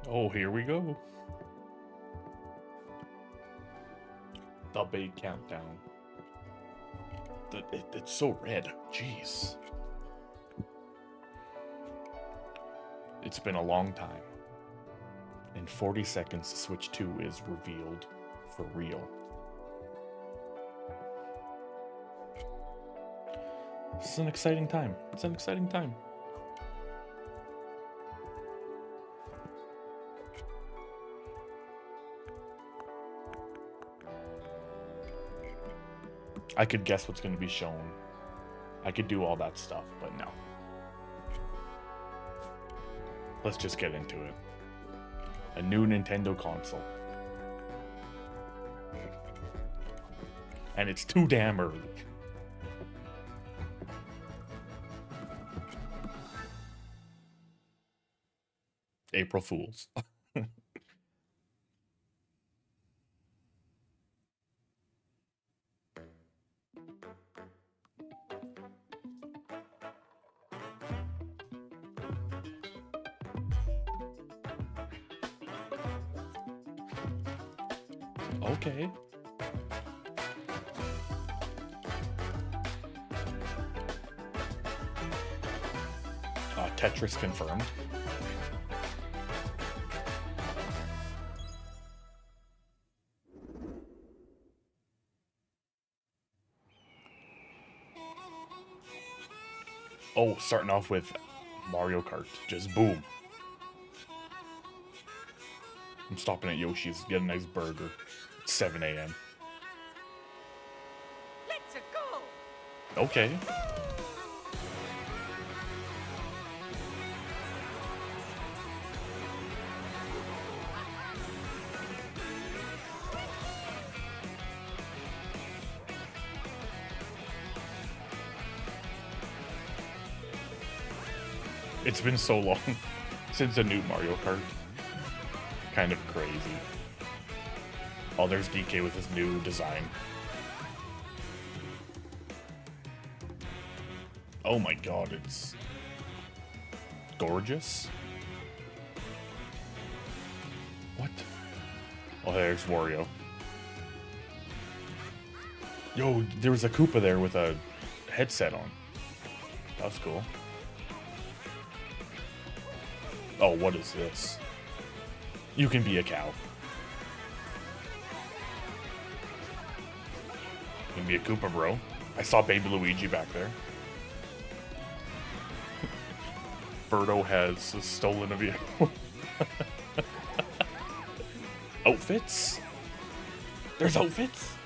Oh, here we go. The big countdown. It's so red. Jeez. It's been a long time. In 40 seconds, Switch 2 is revealed for real. It's an exciting time. It's an exciting time. I could guess what's going to be shown. I could do all that stuff, but no. Let's just get into it. A new Nintendo console. And it's too damn early. April Fools. Okay. Tetris confirmed. Oh, starting off with Mario Kart. Just boom. I'm stopping at Yoshi's, get a nice burger. It's 7 a.m. Let's go. Okay. It's been so long since the new Mario Kart. Kind of crazy. Oh, there's DK with his new design. Oh my god, it's gorgeous. What? Oh, there's Wario. Yo, there was a Koopa there with a headset on. That was cool. Oh, what is this? You can be a cow. You can be a Koopa, bro. I saw Baby Luigi back there. Birdo has stolen a vehicle. Outfits? There's outfits?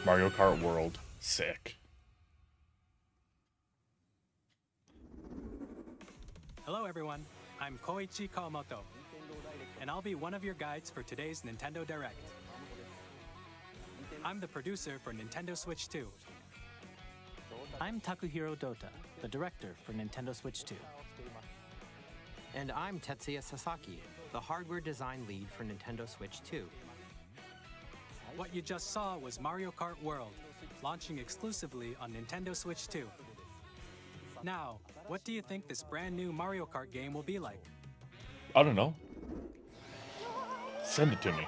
Mario Kart World. Sick. Hello everyone, I'm Koichi Kawamoto, and I'll be one of your guides for today's Nintendo Direct. I'm the producer for Nintendo Switch 2. I'm Takuhiro Dota, the director for Nintendo Switch 2. And I'm Tetsuya Sasaki, the hardware design lead for Nintendo Switch 2. What you just saw was Mario Kart World, launching exclusively on Nintendo Switch 2. Now, what do you think this brand new Mario Kart game will be like? I don't know. Send it to me.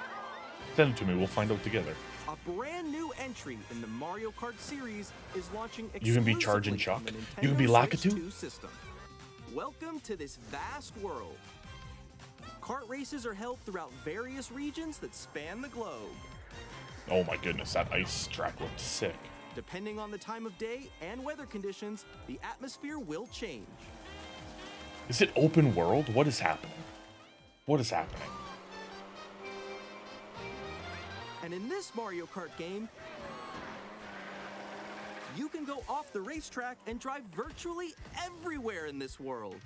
Send it to me, we'll find out together. A brand new entry in the Mario Kart series is launching exclusively You can be Charge and Chuck. on the Nintendo You can be Switch Lakitu. 2 system. Welcome to this vast world. Kart races are held throughout various regions that span the globe. Oh my goodness, that ice track looked sick. Depending on the time of day and weather conditions, the atmosphere will change. Is it open world? What is happening? What is happening? And in this Mario Kart game, you can go off the racetrack and drive virtually everywhere in this world.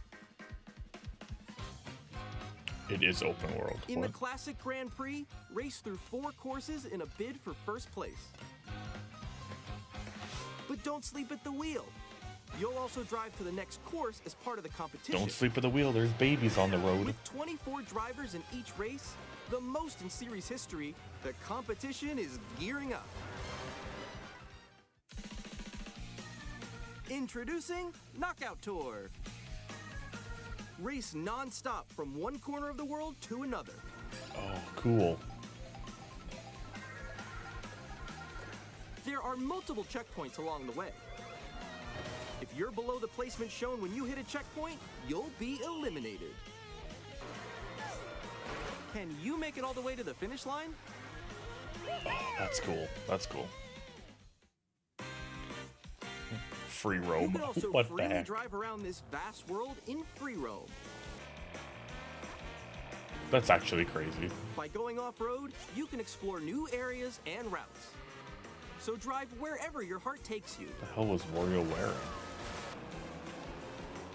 It is open world. In What? the classic Grand Prix, race through 4 courses in a bid for first place. But don't sleep at the wheel. You'll also drive to the next course as part of the competition. Don't sleep at the wheel, there's babies on the road. With 24 drivers in each race, The most in series history, the competition is gearing up. Introducing Knockout Tour. Race non-stop from one corner of the world to another. Oh, cool. There are multiple checkpoints along the way. If you're below the placement shown when you hit a checkpoint, you'll be eliminated. Can you make it all the way to the finish line? Oh, that's cool. That's cool. Free You roam. can also What the freely heck? drive around this vast world in free roam. That's actually crazy. By going off-road, you can explore new areas and routes. So drive wherever your heart takes you. The hell was Wario wearing?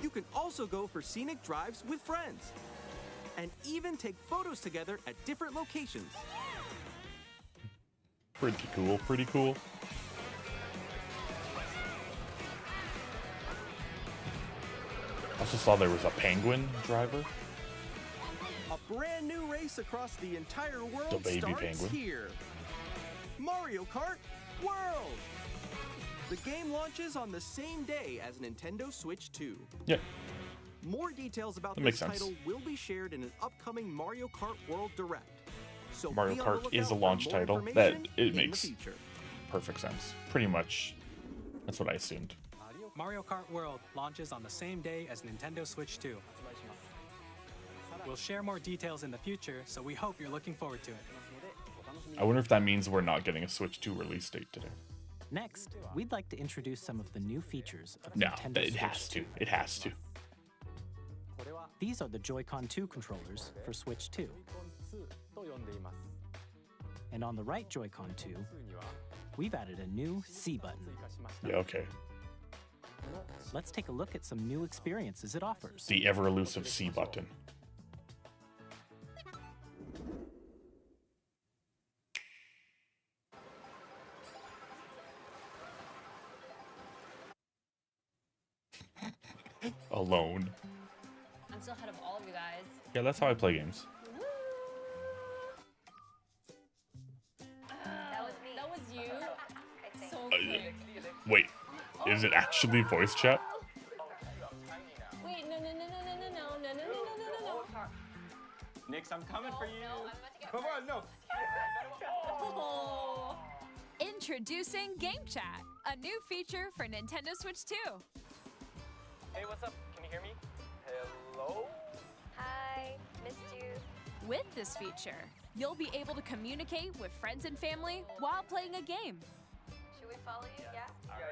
You can also go for scenic drives with friends. And even take photos together at different locations. Pretty cool, pretty cool. I also saw there was a penguin driver. A brand new race across the entire world The baby starts penguin. here. Mario Kart World! The game launches on the same day as Nintendo Switch 2. Yeah. More details about That this makes sense. title will be shared in an upcoming Mario Kart World Direct. So Mario be on the Kart is a lookout launch for more title. information That it in the makes future. perfect sense. Pretty much. That's what I assumed. Mario Kart World launches on the same day as Nintendo Switch 2. We'll share more details in the future, so we hope you're looking forward to it. I wonder if that means we're not getting a Switch 2 release date today. Next, we'd like to introduce some of the new features of No, Nintendo it Switch has 2. to. It has to. These are the Joy-Con 2 controllers for Switch 2. And on the right Joy-Con 2, we've added a new C button. Yeah, okay. Let's take a look at some new experiences it offers. The ever elusive C button. Alone. I'm still ahead of all of you guys. Yeah, that's how I play games. That was me. That was you. So quick. Wait, is it actually voice chat? Wait, no. Nix, I'm coming for you. No, I'm about to get Come on, no. Oh. Introducing Game Chat, a new feature for Nintendo Switch 2. Hey, what's up? Can you hear me? Hello? Hi, missed you. With this feature, you'll be able to communicate with friends and family while playing a game. Should we follow you? Yeah?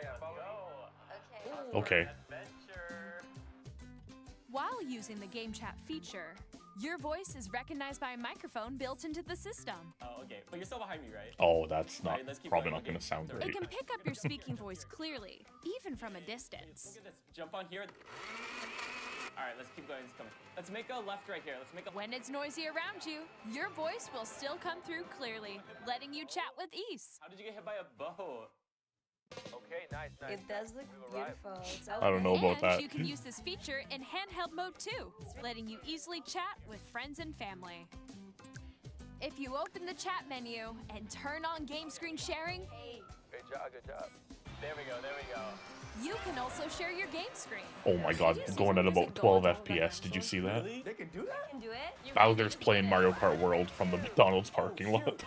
Yeah, follow me. Okay. Okay. Adventure. While using the Game Chat feature, your voice is recognized by a microphone built into the system. Oh, okay. But you're still behind me, right? Oh, that's not Alright, let's keep probably going, not going okay? to sound It great. It can pick up your speaking voice clearly, even from a distance. Look at this. Jump on here. Alright, let's keep going. Let's make a left right here. Let's make a... When it's noisy around you, your voice will still come through clearly, letting you chat with ease. How did you get hit by a bow? Okay, nice. It does look beautiful. It's I don't know about And that. you can use this feature in handheld mode too, letting you easily chat with friends and family. If you open the chat menu and turn on game screen sharing, Good job, good job. There we go, there we go. you can also share your game screen. Oh my god, going at about 12 FPS. Did you see that? Really? They can do that? can do it. Bowser's playing Mario Kart World from the McDonald's parking lot.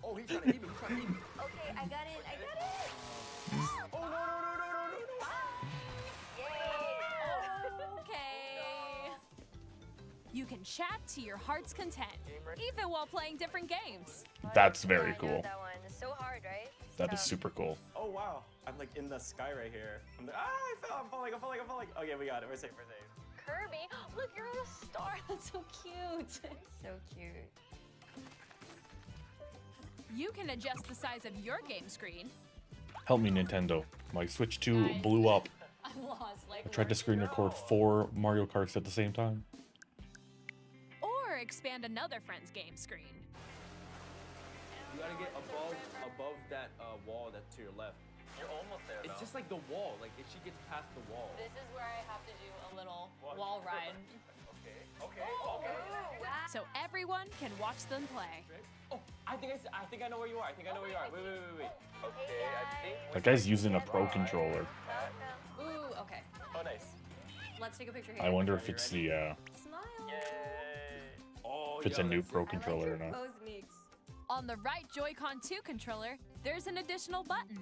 Oh, he's trying to eat me. He's trying to eat me. Okay, I got it. Oh, no. Okay. You can chat to your heart's content, even while playing different games. That's very I cool. know that one. It's so hard, right? That is Tough. super cool. Oh, wow. I'm like in the sky right here. I fell. I'm falling. Okay, we got it. We're safe. Kirby, look, you're on a star. That's so cute. So cute. You can adjust the size of your game screen, Help me, Nintendo. My Switch 2 blew up. I'm lost. Like, I tried to screen record 4 Mario Karts at the same time. or expand another friend's game screen. You gotta get above that wall that's to your left. You're almost there, It's just like the wall. Like if she gets past the wall. This is where I have to do a little wall ride. Okay. Wow. so everyone can watch them play. Oh, I think I know where you are. I think I know where you are. Wait. Okay, I think. That guy's using a pro controller. Ooh, okay. Oh, nice. Let's take a picture here. I wonder if it's the Smile. Oh, if it's a new pro controller or not. Pose, Meeks. On the right Joy-Con 2 controller, there's an additional button.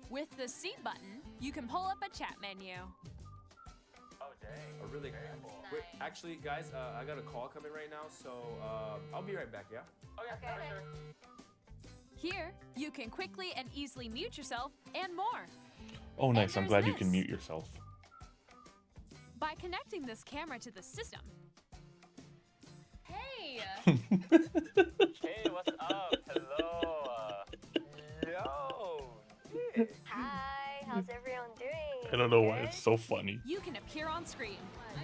With the C button, you can pull up a chat menu. Oh, dang. Oh, really? Wait, actually, guys, I got a call coming right now, so I'll be right back, yeah? Okay, for sure. Here, you can quickly and easily mute yourself and more. Oh, nice. I'm there's glad you can this. mute yourself. By connecting this camera to the system, Hey! Hey, what's up? Hello. Yo. Hi, how's everyone doing? I don't know why it's so funny. you can appear on screen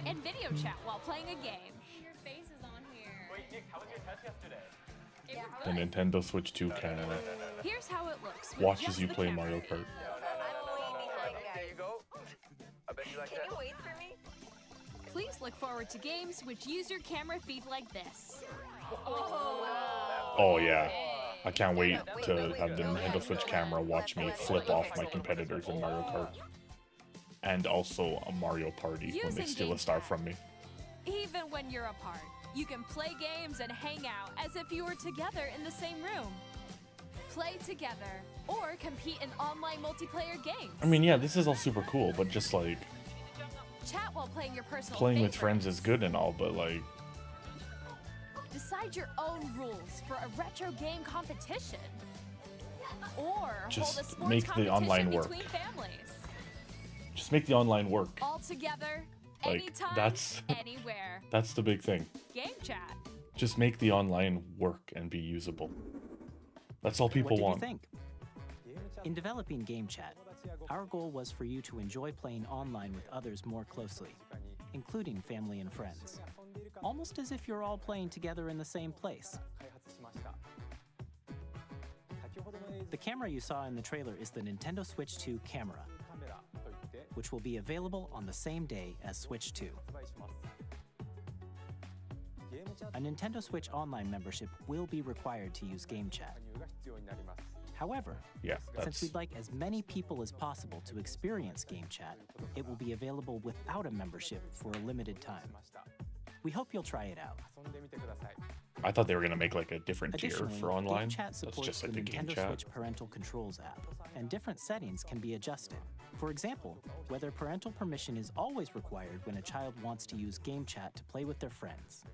and video chat while playing a game. Your face is on here. Wait, Nick, how was your test yesterday? Yeah, The Nintendo Switch 2 camera Here's how it looks. with watches just you the play camera. Mario Kart. I'm way behind, guys. There you go. I bet you like Can that. you wait for me? Please look forward to games which use your camera feed like this. Oh yeah. I can't wait to have the Nintendo Switch camera watch me flip off my competitors in Mario Kart. And also a Mario Party when they Using steal a game star chat. from me. Even when you're apart, you can play games and hang out as if you were together in the same room. Play together or compete in online multiplayer games. I mean, yeah, this is all super cool, but just like Chat while playing your personal playing with favorites. friends is good and all, but like Decide your own rules for a retro game competition. Or Just hold a sports make the competition online work. between families. just make the online work. All together, Like, anytime, that's- anywhere. That's the big thing. Game chat. Just make the online work and be usable. That's all people What did want. you think? In developing Game Chat, our goal was for you to enjoy playing online with others more closely, including family and friends. Almost as if you're all playing together in the same place. The camera you saw in the trailer is the Nintendo Switch 2 camera, which will be available on the same day as Switch 2. A Nintendo Switch Online membership will be required to use Game Chat. However, Yeah, since that's we'd like as many people as possible to experience Game Chat, it will be available without a membership for a limited time. We hope you'll try it out. I thought they were gonna make like a different tier Additionally, for online. Game Chat That's supports just like the the Game Nintendo Chat. Switch Parental Controls app, and different settings can be adjusted. For example, whether parental permission is always required when a child wants to use Game Chat to play with their friends.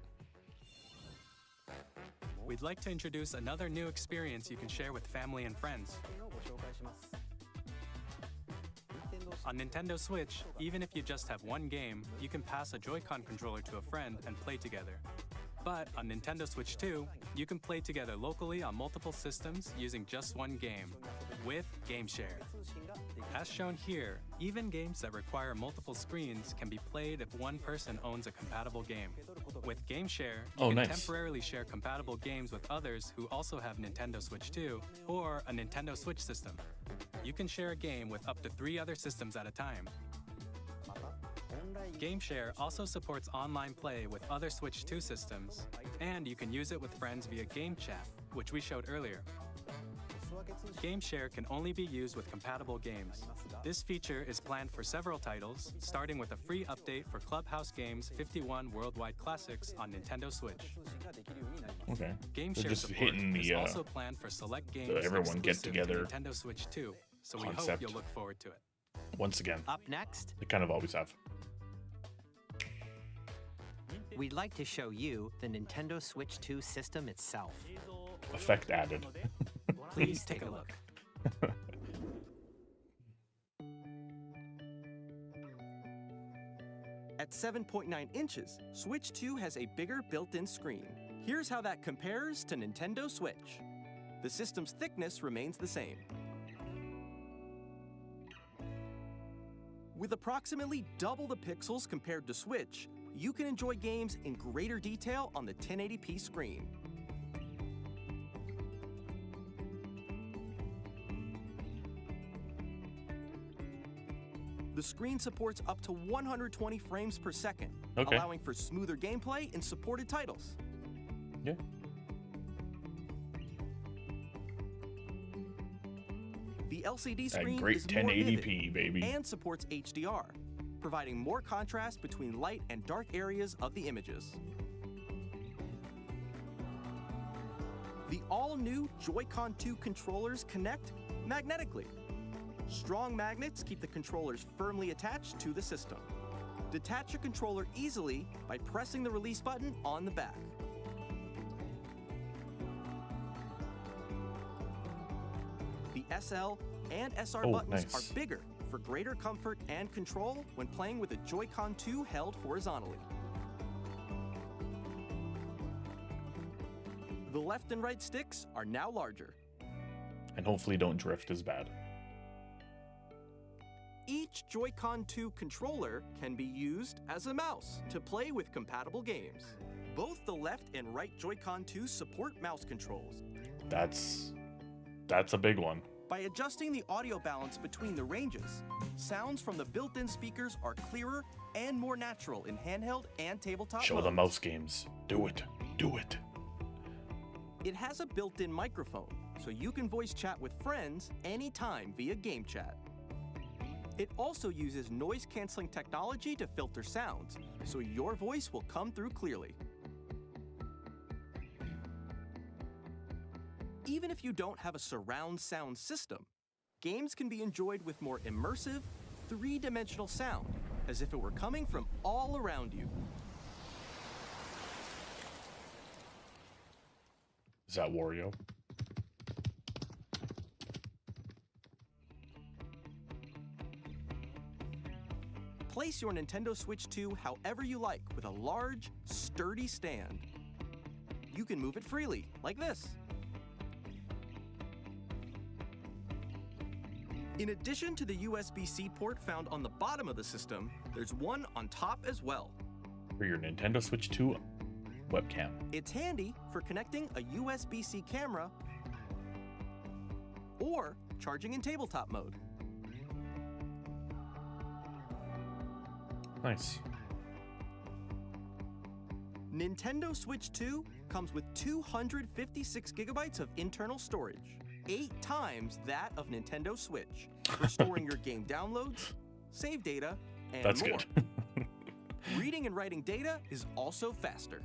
We'd like to introduce another new experience you can share with family and friends. On Nintendo Switch, even if you just have one game, you can pass a Joy-Con controller to a friend and play together. But on Nintendo Switch 2, you can play together locally on multiple systems using just one game, with Game Share. As shown here, even games that require multiple screens can be played if one person owns a compatible game. With Game Share, you Oh, can nice. temporarily share compatible games with others who also have Nintendo Switch 2 or a Nintendo Switch system. You can share a game with up to 3 other systems at a time. Game Share also supports online play with other Switch 2 systems, and you can use it with friends via Game Chat, which we showed earlier. Game Share can only be used with compatible games. This feature is planned for several titles, starting with a free update for Clubhouse Games 51 Worldwide Classics on Nintendo Switch. Okay. Game They're Share just support hitting is the also planned for select games everyone get exclusive together to Nintendo Switch 2, so we hope concept. you'll look forward to it. once again. Up next, They kind of always have. we'd like to show you the Nintendo Switch 2 system itself. Effect added. Please take a look. At 7.9 inches, Switch 2 has a bigger built-in screen. Here's how that compares to Nintendo Switch. The system's thickness remains the same. With approximately double the pixels compared to Switch, you can enjoy games in greater detail on the 1080p screen. The screen supports up to 120 frames per second, Okay. allowing for smoother gameplay in supported titles. Yeah. The LCD That screen great is more 1080p, vivid baby. and supports HDR, providing more contrast between light and dark areas of the images. The all-new Joy-Con 2 controllers connect magnetically. Strong magnets keep the controllers firmly attached to the system. Detach your controller easily by pressing the release button on the back. The SL and SR buttons nice. are bigger for greater comfort and control when playing with a Joy-Con 2 held horizontally. The left and right sticks are now larger. And hopefully don't drift as bad. Each Joy-Con 2 controller can be used as a mouse to play with compatible games. Both the left and right Joy-Con 2 support mouse controls. That's a big one. By adjusting the audio balance between the ranges, sounds from the built-in speakers are clearer and more natural in handheld and tabletop Show modes. the mouse games. Do it. Do it. It has a built-in microphone, so you can voice chat with friends anytime via game chat. It also uses noise-canceling technology to filter sounds, so your voice will come through clearly. Even if you don't have a surround sound system, games can be enjoyed with more immersive, three-dimensional sound, as if it were coming from all around you. Is that Wario? Place your Nintendo Switch 2 however you like with a large, sturdy stand. You can move it freely, like this. In addition to the USB-C port found on the bottom of the system, there's one on top as well. For your Nintendo Switch 2 webcam. It's handy for connecting a USB-C camera or charging in tabletop mode. Nice. Nintendo Switch 2 comes with 256 gigabytes of internal storage, 8 times that of Nintendo Switch, for storing your game downloads, save data, and That's more. good. Reading and writing data is also faster.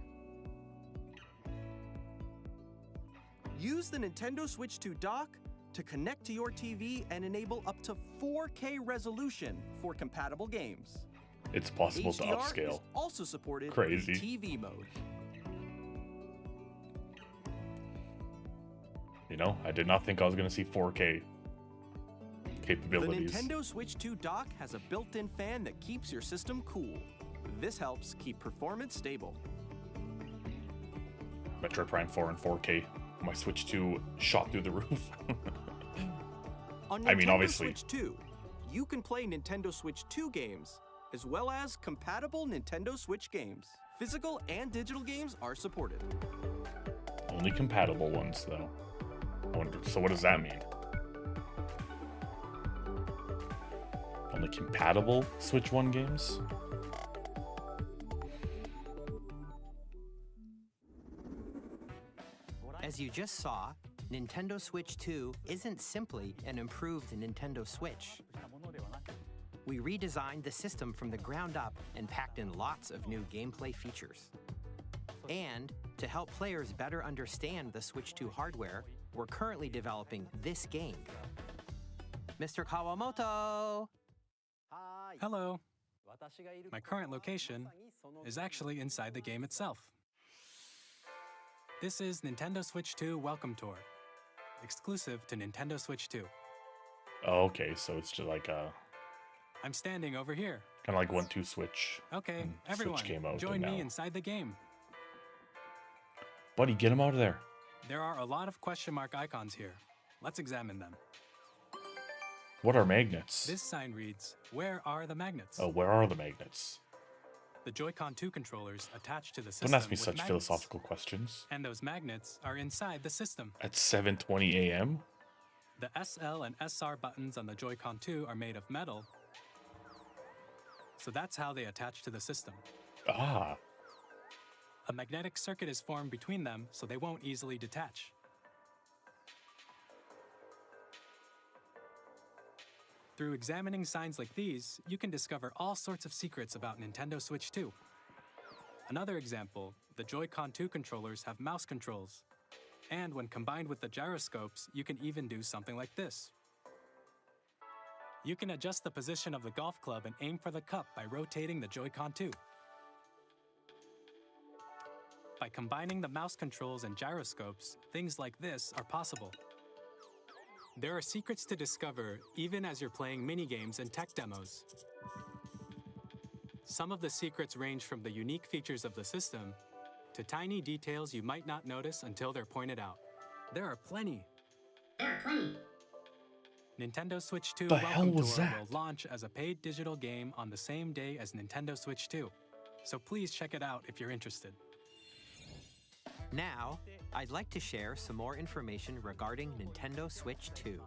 Use the Nintendo Switch 2 dock to connect to your TV and enable up to 4K resolution for compatible games. It's possible to HDR upscale. is also supported Crazy. in TV mode. You know, I did not think I was going to see 4K capabilities. The Nintendo Switch 2 dock has a built-in fan that keeps your system cool. This helps keep performance stable. Metroid Prime 4 in 4K. My Switch 2 shot through the roof. On I mean, Nintendo obviously. Switch 2, you can play Nintendo Switch 2 games, as well as compatible Nintendo Switch games. Physical and digital games are supported. Only compatible ones, though. I wonder, so what does that mean? Only compatible Switch 1 games? As you just saw, Nintendo Switch 2 isn't simply an improved Nintendo Switch. We redesigned the system from the ground up and packed in lots of new gameplay features. And to help players better understand the Switch 2 hardware, we're currently developing this game. Mr. Kawamoto! Hello. My current location is actually inside the game itself. This is Nintendo Switch 2 Welcome Tour, exclusive to Nintendo Switch 2. Oh, okay, so it's just like I'm standing over here. kind of like 1-2 Switch. Okay, And everyone, Switch came out, join and me now- inside the game. Buddy, get him out of there. There are a lot of question mark icons here. Let's examine them. What are magnets? This sign reads, "Where are the magnets?" Oh, where are the magnets? The Joy-Con 2 controllers attached to the system. Don't ask me with such magnets. philosophical questions. And those magnets are inside the system. At 7:20 a.m.? The SL and SR buttons on the Joy-Con 2 are made of metal, so that's how they attach to the system. Ah. A magnetic circuit is formed between them, so they won't easily detach. Through examining signs like these, you can discover all sorts of secrets about Nintendo Switch 2. Another example, the Joy-Con 2 controllers have mouse controls. And when combined with the gyroscopes, you can even do something like this. You can adjust the position of the golf club and aim for the cup by rotating the Joy-Con 2. By combining the mouse controls and gyroscopes, things like this are possible. There are secrets to discover even as you're playing minigames and tech demos. Some of the secrets range from the unique features of the system to tiny details you might not notice until they're pointed out. There are plenty. Nintendo Switch 2 The hell Welcome was Tour that? will launch as a paid digital game on the same day as Nintendo Switch 2. So please check it out if you're interested. Now, I'd like to share some more information regarding Nintendo Switch 2.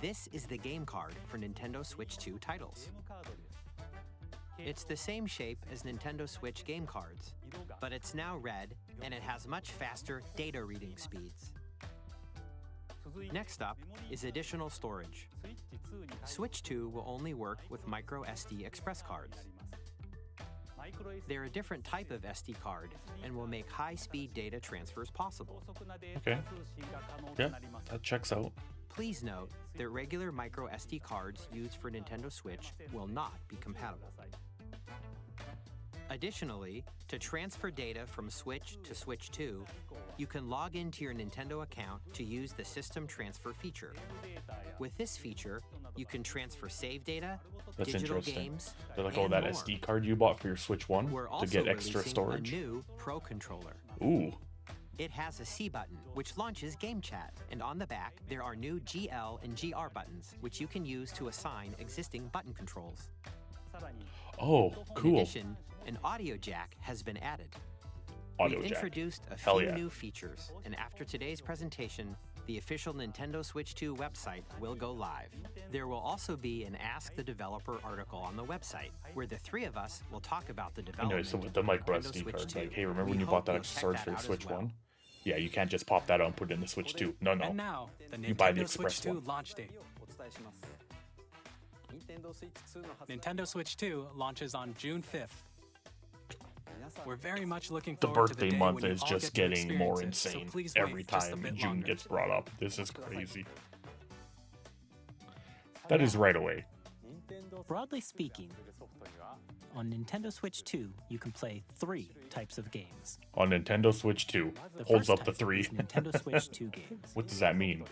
This is the game card for Nintendo Switch 2 titles. It's the same shape as Nintendo Switch game cards, but it's now red and it has much faster data reading speeds. Next up is additional storage. Switch 2 will only work with micro SD express cards. They're a different type of SD card and will make high-speed data transfers possible. Okay. Yeah, that checks out. Please note that regular micro SD cards used for Nintendo Switch will not be compatible. Additionally, to transfer data from Switch to Switch 2, you can log into your Nintendo account to use the System Transfer feature. With this feature, you can transfer save data, That's digital interesting. games, They're like, and oh, that more. SD card you bought for your Switch 1 We're to also get extra releasing storage. a new Pro controller. Ooh. It has a C button, which launches Game Chat, and on the back, there are new GL and GR buttons, which you can use to assign existing button controls. Oh, In cool. addition, an audio jack has been added. Audio We've jack. introduced a Hell few yeah. new features, and after today's presentation, the official Nintendo Switch 2 website will go live. There will also be an Ask the Developer article on the website, where the three of us will talk about the I know, development so with the micro of Nintendo SD Switch card, 2. like, hey, remember We when you hope bought that you'll extra check storage for that your out as Switch well. 1? Yeah, you can't just pop that out and put it in the Switch 2. No, no. And now, the You buy the Nintendo Switch express 2 one. launch date. Nintendo Switch 2 launches on June 5th. We're very much looking The forward to the birthday day month when you is all just get to getting more experience it, so insane please every wait just a time bit June longer. gets brought up. This is crazy. That is right away. Broadly speaking, on Nintendo Switch 2, you can play 3 types of games. On Nintendo Switch 2, The holds first up the type 3. is Nintendo Switch 2 games. What does that mean?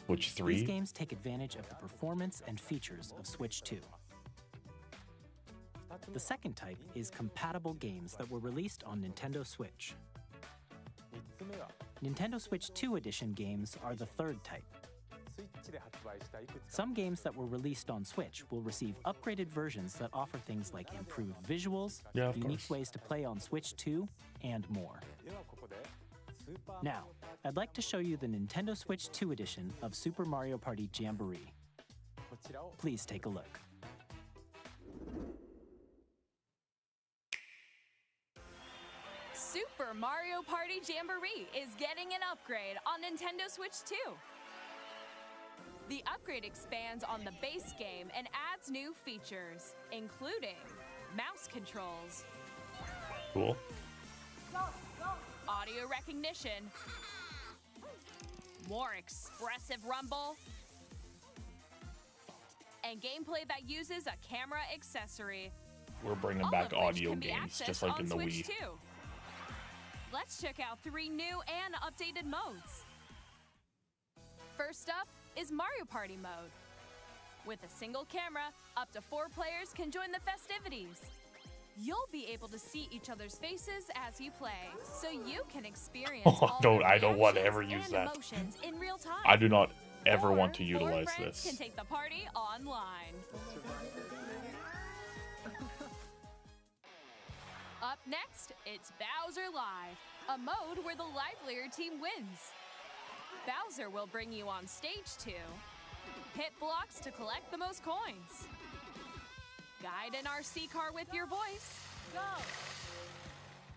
Switch 3? These games take advantage of the performance and features of Switch 2. The second type is compatible games that were released on Nintendo Switch. Nintendo Switch 2 Edition games are the third type. Some games that were released on Switch will receive upgraded versions that offer things like improved visuals, Yeah, of unique course. ways to play on Switch 2, and more. Now, I'd like to show you the Nintendo Switch 2 edition of Super Mario Party Jamboree. Please take a look. Super Mario Party Jamboree is getting an upgrade on Nintendo Switch 2. The upgrade expands on the base game and adds new features, including mouse controls, Cool. audio recognition, more expressive rumble, and gameplay that uses a camera accessory. We're bringing All back of which audio can be games, accessed just like on in the Switch Wii. 2. Let's check out 3 new and updated modes. First up is Mario Party mode. With a single camera, up to 4 players can join the festivities. You'll be able to see each other's faces as you play, so you can experience all the I don't want to reactions ever use and that. emotions in real time. I do not ever Or want to 4 utilize friends this. can take the party online. Up next, it's Bowser Live, a mode where the livelier team wins. Bowser will bring you on stage to hit blocks to collect the most coins, Guide an RC car with your voice. Go!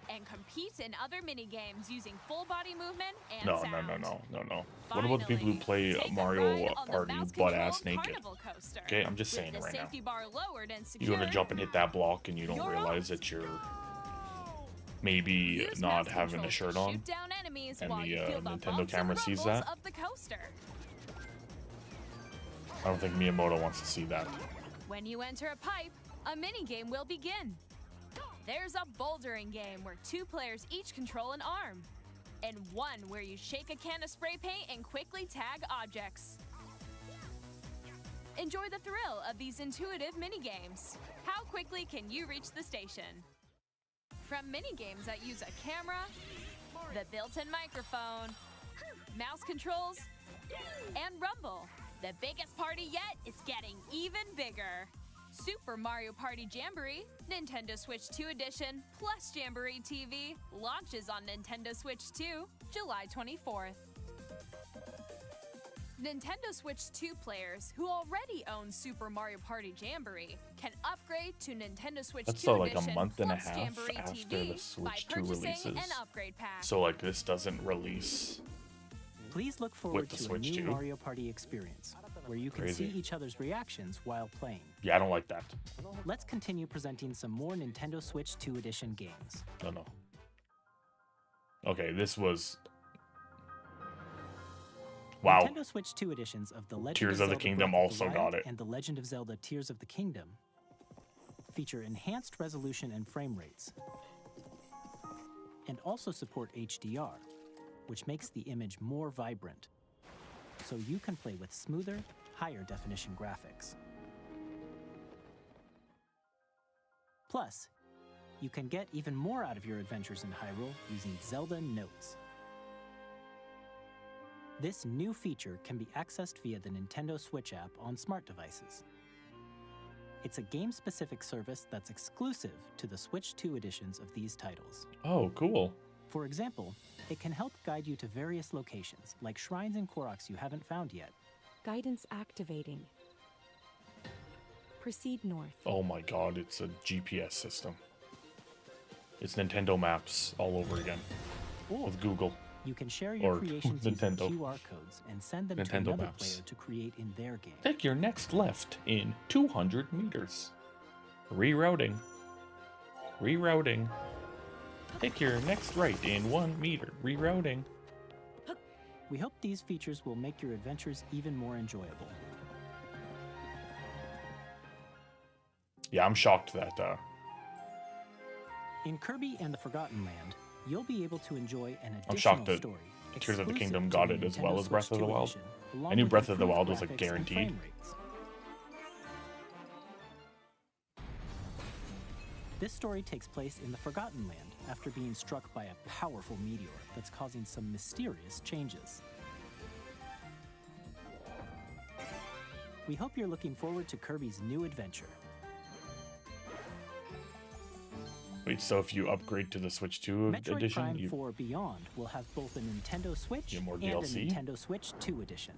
And compete in other mini-games using full body movement and No. sound. What about the people who play Take a Mario ride on the Party mouse-controlled butt-ass naked? carnival coaster. Okay, I'm just With saying it the right now. safety bar lowered and You go to secured, jump and hit that block and you don't You're realize off. that you're maybe Use not mouse having a controls shirt to on. shoot down enemies and while the, you feel the Nintendo bumps and camera sees rumbles that. of the coaster. I don't think Miyamoto wants to see that. When you enter a pipe, a mini-game will begin. There's a bouldering game where 2 players each control an arm, and one where you shake a can of spray paint and quickly tag objects. Enjoy the thrill of these intuitive mini-games. How quickly can you reach the station? From mini-games that use a camera, the built-in microphone, mouse controls, and rumble, the biggest party yet is getting even bigger. Super Mario Party Jamboree, Nintendo Switch 2 Edition, plus Jamboree TV launches on Nintendo Switch 2, July 24th. Nintendo Switch 2 players who already own Super Mario Party Jamboree can upgrade to Nintendo Switch That's 2 like Edition a month and a plus half Jamboree after TV the Switch by 2 purchasing releases. an upgrade pack. So like this doesn't release. Please look forward the to a Switch new 2? Mario Party experience, where you can Crazy. see each other's reactions while playing. Yeah, I don't like that. Let's continue presenting some more Nintendo Switch 2 Edition games. No. Okay, this was. Wow. Nintendo Switch 2 editions of The Legend Tears of of the Zelda Kingdom Breath of the also got Wild it. and The Legend of Zelda Tears of the Kingdom feature enhanced resolution and frame rates, and also support HDR, which makes the image more vibrant, so you can play with smoother, higher definition graphics. Plus, you can get even more out of your adventures in Hyrule using Zelda Notes. This new feature can be accessed via the Nintendo Switch app on smart devices. It's a game-specific service that's exclusive to the Switch 2 editions of these titles. Oh, cool. For example, it can help guide you to various locations, like shrines and Koroks you haven't found yet. Guidance activating. Proceed north. Oh my god, it's a GPS system. It's Nintendo Maps all over again. Or With Google. you can share your Or creations using Nintendo. QR codes and send them to Nintendo another Maps. player to create in their game. Take your next left in 200 meters. Rerouting. Rerouting. Take your next right in 1 meter. Rerouting. We hope these features will make your adventures even more enjoyable. Yeah, I'm shocked that In Kirby and the Forgotten Land, you'll be able to enjoy an I'm additional shocked that story. Tears of the exclusive Kingdom to got the it as Nintendo well as Breath Switch of the 2 Wild. edition, along I knew with Breath of the improved Wild was like graphics and guaranteed. frame rates. This story takes place in the Forgotten Land after being struck by a powerful meteor that's causing some mysterious changes. We hope you're looking forward to Kirby's new adventure. Wait, so if you upgrade to the Switch 2 Metroid edition, Prime you 4 Beyond will have both a Nintendo Switch Get more and DLC? a Nintendo Switch 2 edition.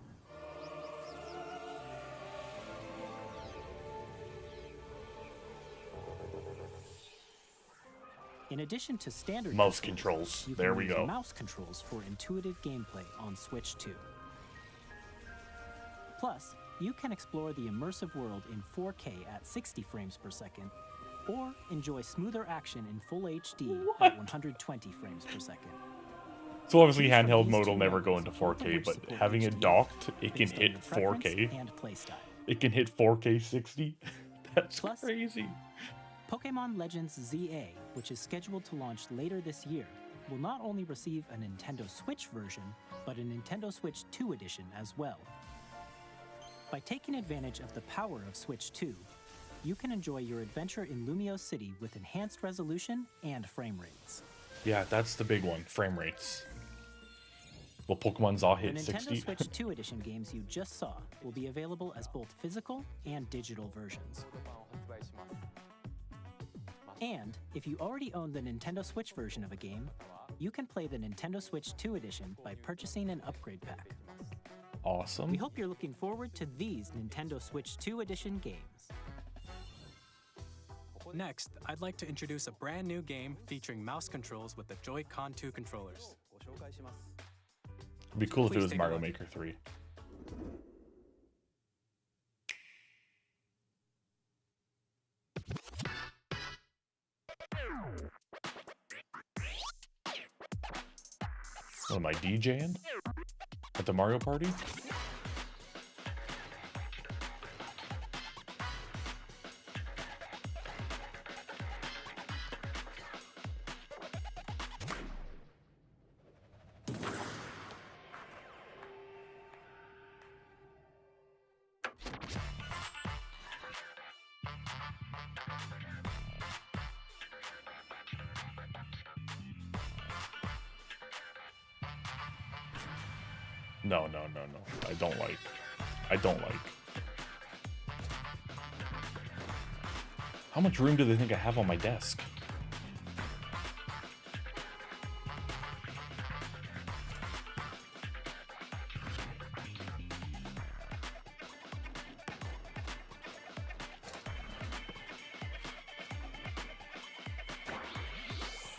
In addition to standard mouse controls. you There can we use go. mouse controls for intuitive gameplay on Switch 2. Plus, you can explore the immersive world in 4K at 60 frames per second, or enjoy smoother action in Full HD at 120 frames per second. So obviously Choose from handheld these mode two will never go modes, into both of 4K, which but support having it HDR, docked, it can based on hit your preference 4K. and playstyle. It can hit 4K 60. That's Plus, crazy. Pokemon Legends ZA, which is scheduled to launch later this year, will not only receive a Nintendo Switch version, but a Nintendo Switch 2 edition as well. By taking advantage of the power of Switch 2, you can enjoy your adventure in Lumio City with enhanced resolution and frame rates. Yeah, that's the big one. Frame rates. Will Pokemon's all The hit Nintendo 60? Switch 2 edition games you just saw will be available as both physical and digital versions. And if you already own the Nintendo Switch version of a game, you can play the Nintendo Switch 2 edition by purchasing an upgrade pack. Awesome. We hope you're looking forward to these Nintendo Switch 2 edition games. Next, I'd like to introduce a brand new game featuring mouse controls with the Joy-Con 2 controllers. It'd be cool if it Please was take a Mario look. Maker 3. What am I DJing? At the Mario Party? No. I don't like. How much room do they think I have on my desk?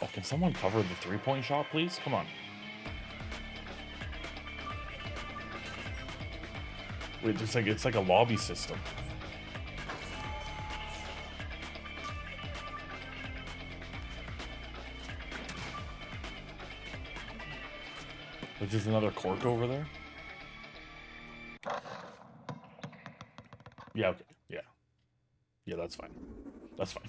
Oh, can someone cover the three-point shot, please? Come on. Wait, it's like a lobby system. There's just another cork over there. Yeah, okay. Yeah, that's fine. That's fine.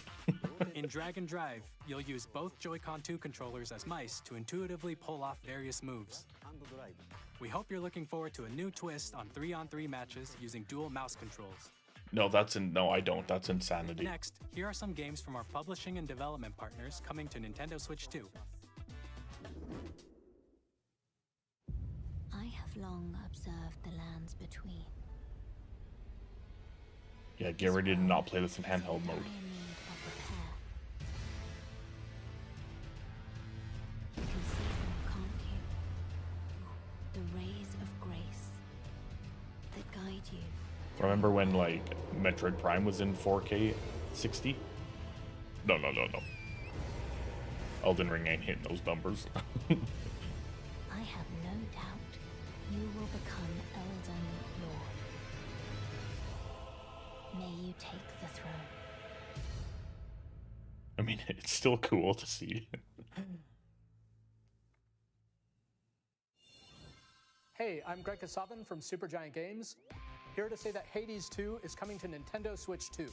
In Drag and Drive, you'll use both Joy-Con 2 controllers as mice to intuitively pull off various moves. We hope you're looking forward to a new twist on 3-on-3 matches using dual mouse controls. No, I don't. That's insanity. Next, here are some games from our publishing and development partners coming to Nintendo Switch 2. I have long observed the lands between. Yeah, get ready to not play this in handheld mode. You can see them, can't you? The rays of grace that guide you. Remember when, like, Metroid Prime was in 4K 60? No. Elden Ring ain't hitting those numbers. I have no doubt you will become Elden Lord. May you take the throne. I mean, it's still cool to see. Hey, I'm Greg Kasavin from Supergiant Games, here to say that Hades 2 is coming to Nintendo Switch 2.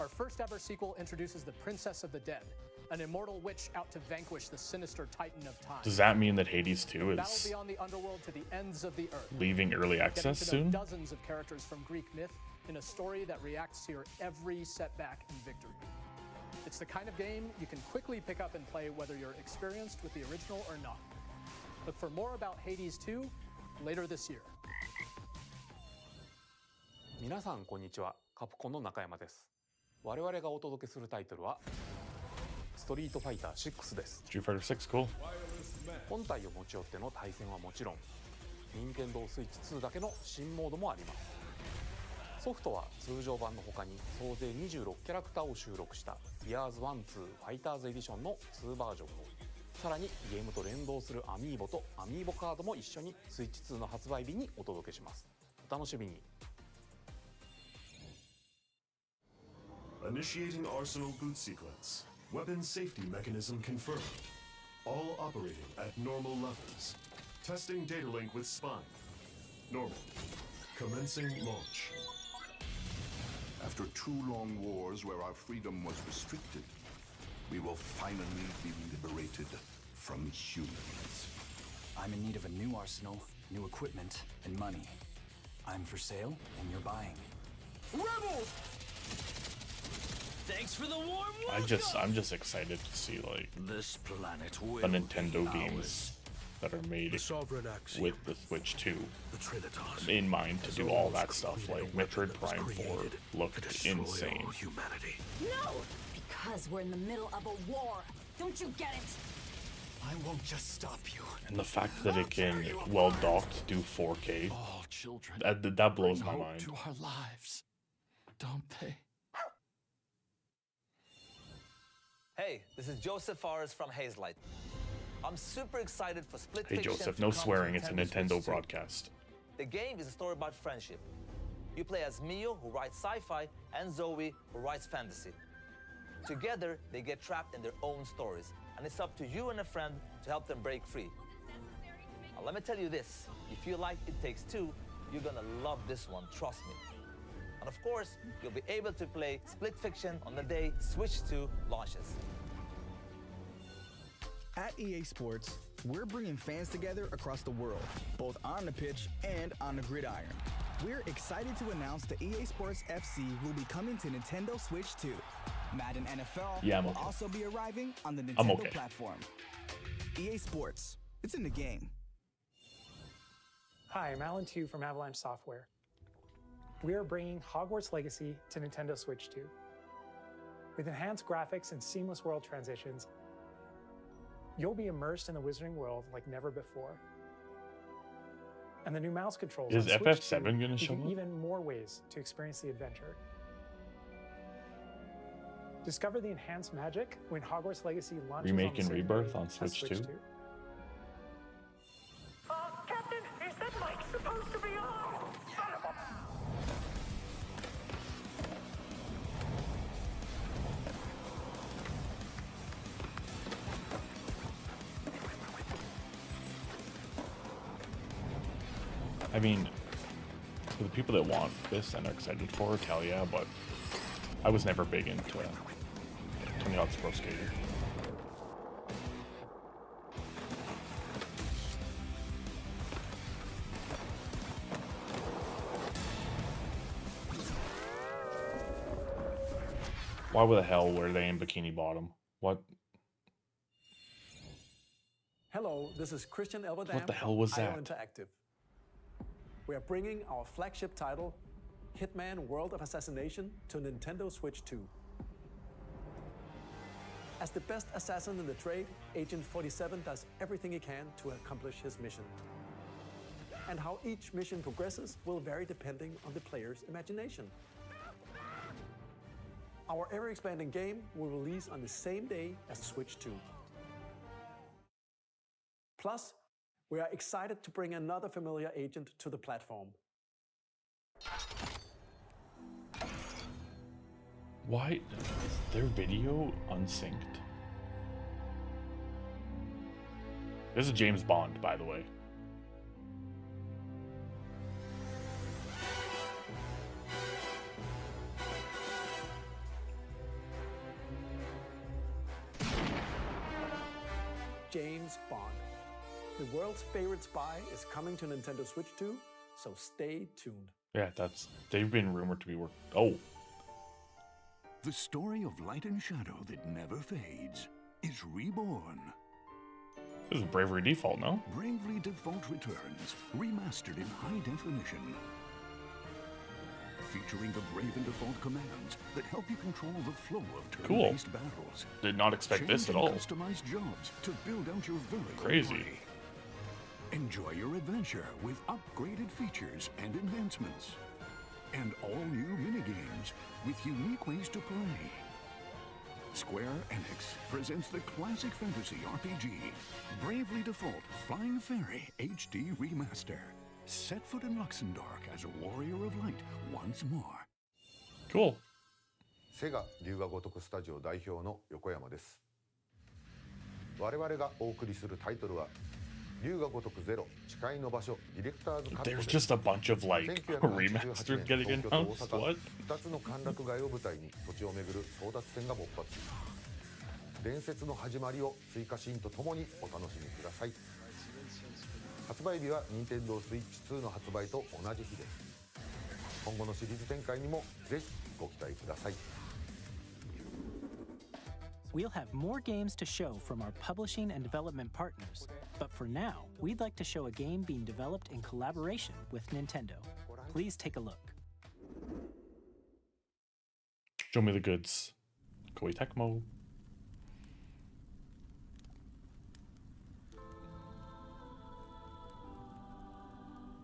Our first ever sequel introduces the Princess of the Dead, an immortal witch out to vanquish the sinister titan of time. Does that mean that Hades 2 Battle is beyond the underworld to the ends of the earth. leaving early access Getting to know soon? dozens of characters from Greek myth in a story that reacts to your every setback and victory. It's the kind of game you can quickly pick up and play whether you're experienced with the original or not. Look for more about Hades 2 later this year. 皆さんこんにちは、カプコンの中山です。我々がお届けするタイトルはストリートファイター6です。 Street Fighter 6, cool. 本体を持ち寄っての対戦はもちろん、任天堂スイッチ2だけの新モードもあります。ソフトは通常版の他に総勢26キャラクターを収録した Years 1-2 Fighters Edition の2バージョンを、さらにゲームと連動するアミーボとアミーボカードも一緒にスイッチ2の発売日にお届けします。お楽しみに。Initiating Arsenal boot sequence. Weapon safety mechanism confirmed. All operating at normal levels. Testing data link with spine. Normal. Commencing launch. After 2 long wars where our freedom was restricted, we will finally be liberated from humans. I'm in need of a new arsenal, new equipment, and money. I'm for sale, and you're buying. Rebels! Thanks for the warm welcome. I'm just excited to see, like, this planet will the Nintendo be games that are made Axiom, with the Switch 2 the in mind to do all that stuff. Like Metroid Prime 4 looked insane. Humanity. No! Because we're in the middle of a war. Don't you get it? I won't just stop you. And the fact that it can, well docked, do 4K, All children that blows my bring hope mind. to our lives, don't they? Hey, this is Joseph Fares from Hazelight. I'm super excited for Split Hey Fiction Joseph, to no come to swearing. It's a Nintendo Nintendo Switch 2. broadcast. The game is a story about friendship. You play as Mio, who writes sci-fi, and Zoe, who writes fantasy. Together, they get trapped in their own stories, and it's up to you and a friend to help them break free. Now, let me tell you this. If you like It Takes Two, you're gonna love this one, trust me. And of course, you'll be able to play Split Fiction on the day Switch 2 launches. At EA Sports, we're bringing fans together across the world, both on the pitch and on the gridiron. We're excited to announce that EA Sports FC will be coming to Nintendo Switch 2. Madden NFL will also be arriving on the Nintendo platform. EA Sports, it's in the game. Hi, I'm Alan Tu from Avalanche Software. We are bringing Hogwarts Legacy to Nintendo Switch 2. With enhanced graphics and seamless world transitions, you'll be immersed in the Wizarding World like never before. And the new mouse controls Is on Switch FF7 2 gonna show give you up? even more ways to experience the adventure. Discover the enhanced magic when Hogwarts Legacy launches Remake on the and same Rebirth day on as Switch 2? Captain, is that mic supposed to be on? Son of a... I mean, for the people that want this and are excited for it, hell yeah, but I was never big into Tony Hawk's Pro Skater. Why the hell were they in Bikini Bottom? What? Hello, this is Christian Elverdam. What the hell was from IO that? Interactive. We are bringing our flagship title, Hitman World of Assassination, to Nintendo Switch 2. As the best assassin in the trade, Agent 47 does everything he can to accomplish his mission. And how each mission progresses will vary depending on the player's imagination. Our ever-expanding game will release on the same day as Switch 2. Plus, we are excited to bring another familiar agent to the platform. Why is their video unsynced? This is James Bond, by the way. James Bond. The world's favorite spy is coming to Nintendo Switch 2, so stay tuned. Yeah, they've been rumored to be working. Oh. The story of light and shadow that never fades is reborn. This is Bravely Default, no? Bravely Default returns, remastered in high definition. Featuring the Brave and Default commands that help you control the flow of turn-based battles. Did not expect this at Change all. and Customize jobs to build out your very own Crazy. army. Enjoy your adventure with upgraded features and enhancements. And all new minigames with unique ways to play. Square Enix presents the classic fantasy RPG, Bravely Default Flying Fairy HD Remaster. Set foot in Luxembourg as a warrior of light once more. Cool. セガ龍が如くスタジオ代表の横山です。我々がお送りするタイトルは龍が如くゼロ誓いの場所ディレクターズカット There's just a bunch of like remasters getting announced. What? 2つの歓楽街を舞台に土地を巡る争奪戦が勃発。伝説の始まりを追加シーンとともにお楽しみください。発売日は Nintendo Switch 2の発売と同じ日です。今後のシリーズ展開にもぜひご期待ください。We'll have more games to show from our publishing and development partners, but for now, we'd like to show a game being developed in collaboration with Nintendo. Please take a look. Show me the goods. Koei Tecmo.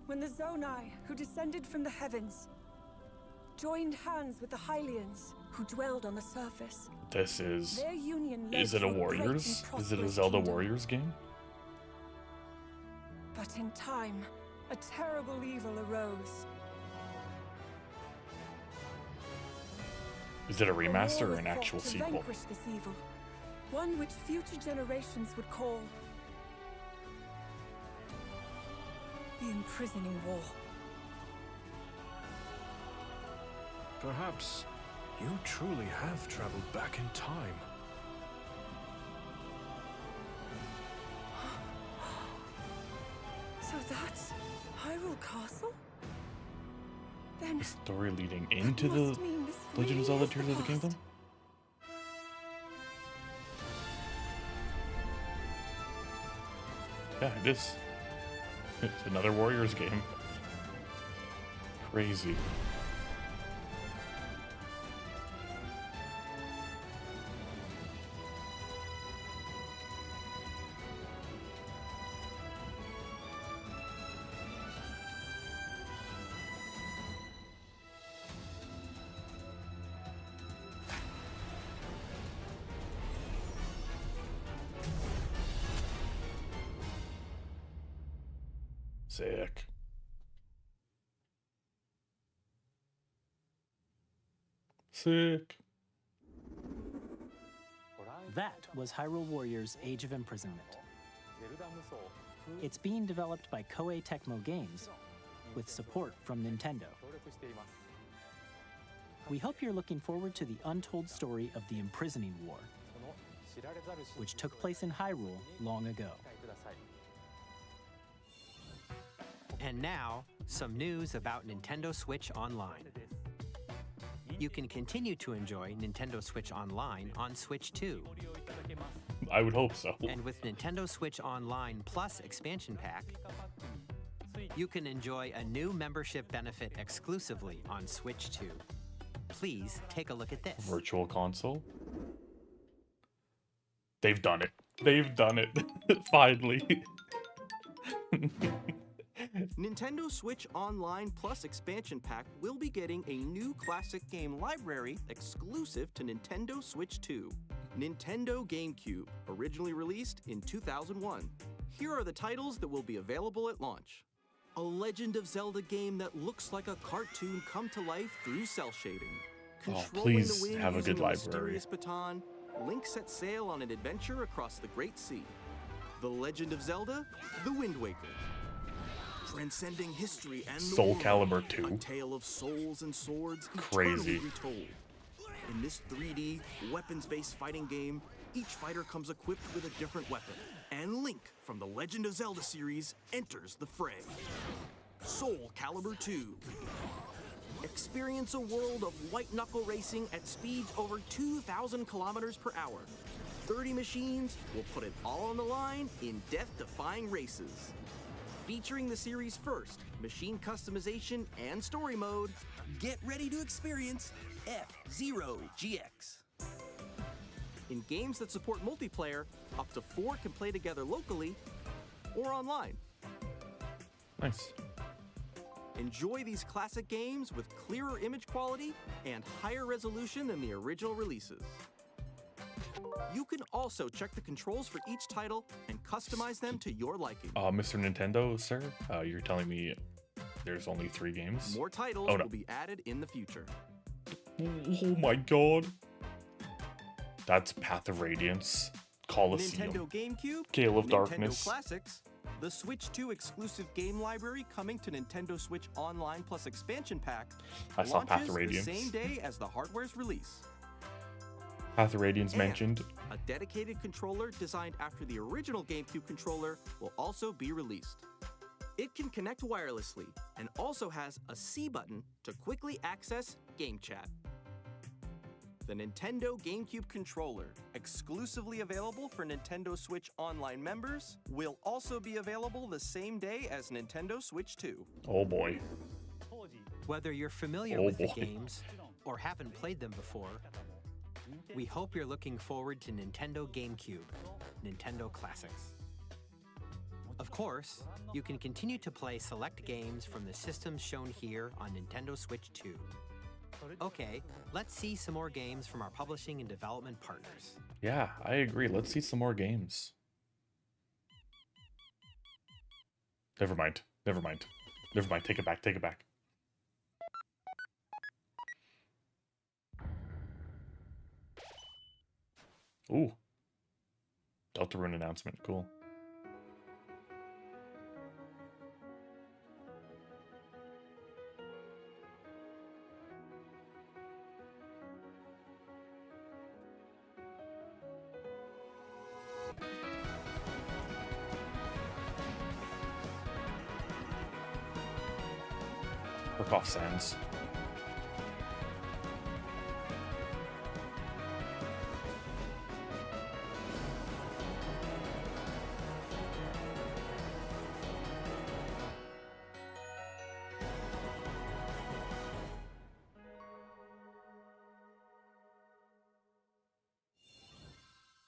When the Zonai, who descended from the heavens, joined hands with the Hylians, who dwelled on the surface, This is their union Is it a Warriors? Is it a Zelda Warriors game? But in time, a terrible evil arose. Is it a remaster or an actual To sequel? vanquish this evil, one which future generations would call the imprisoning war. Perhaps you truly have traveled back in time. So that's Hyrule Castle? Then The story leading into the must mean this Legend of really Zelda is the Tears of the past. Kingdom? Yeah, it is. It's another Warriors game. Crazy. Sick. Sick. That was Hyrule Warriors Age of Imprisonment. It's being developed by Koei Tecmo Games with support from Nintendo. We hope you're looking forward to the untold story of the Imprisoning War, which took place in Hyrule long ago. And now, some news about Nintendo Switch Online. You can continue to enjoy Nintendo Switch Online on Switch 2. I would hope so. And with Nintendo Switch Online Plus Expansion Pack, you can enjoy a new membership benefit exclusively on Switch 2. Please take a look at this. Virtual console. They've done it. They've done it. Finally. Nintendo Switch Online Plus Expansion Pack will be getting a new classic game library exclusive to Nintendo Switch 2. Nintendo GameCube, originally released in 2001. Here are the titles that will be available at launch. A Legend of Zelda game that looks like a cartoon come to life through cell shading. Please the wind have a using good a library. mysterious baton, Link sets sail on an adventure across the Great Sea. The Legend of Zelda, The Wind Waker. Transcending history and the Soul world, Calibur 2. A tale of souls and swords Crazy. eternally retold. In this 3D, weapons-based fighting game, each fighter comes equipped with a different weapon. And Link from the Legend of Zelda series enters the fray. Soul Calibur 2. Experience a world of white-knuckle racing at speeds over 2,000 kilometers per hour. 30 machines will put it all on the line in death-defying races. Featuring the series' first machine customization and story mode, get ready to experience F-Zero GX. In games that support multiplayer, up to 4 can play together locally or online. Nice. Enjoy these classic games with clearer image quality and higher resolution than the original releases. You can also check the controls for each title and customize them to your liking. Mr. Nintendo, sir, you're telling me there's only 3 games? More titles Oh, no. will be added in the future. Oh my god. That's Path of Radiance, Colosseum, Nintendo GameCube, Gale of Nintendo Darkness. Classics, the Switch 2 exclusive game library coming to Nintendo Switch Online Plus Expansion Pack I saw Path launches of Radiance. the same day as the hardware's release. Path of Radiance And mentioned. a dedicated controller designed after the original GameCube controller will also be released. It can connect wirelessly and also has a C button to quickly access Game Chat. The Nintendo GameCube controller, exclusively available for Nintendo Switch Online members, will also be available the same day as Nintendo Switch 2. Oh boy. Whether you're familiar Oh with the boy. games or haven't played them before, we hope you're looking forward to Nintendo GameCube, Nintendo Classics. Of course, you can continue to play select games from the systems shown here on Nintendo Switch 2. Okay, let's see some more games from our publishing and development partners. Yeah, I agree. Let's see some more games. Never mind. Never mind. Never mind. Take it back. Take it back. Ooh. Deltarune announcement. Cool. Off Sands.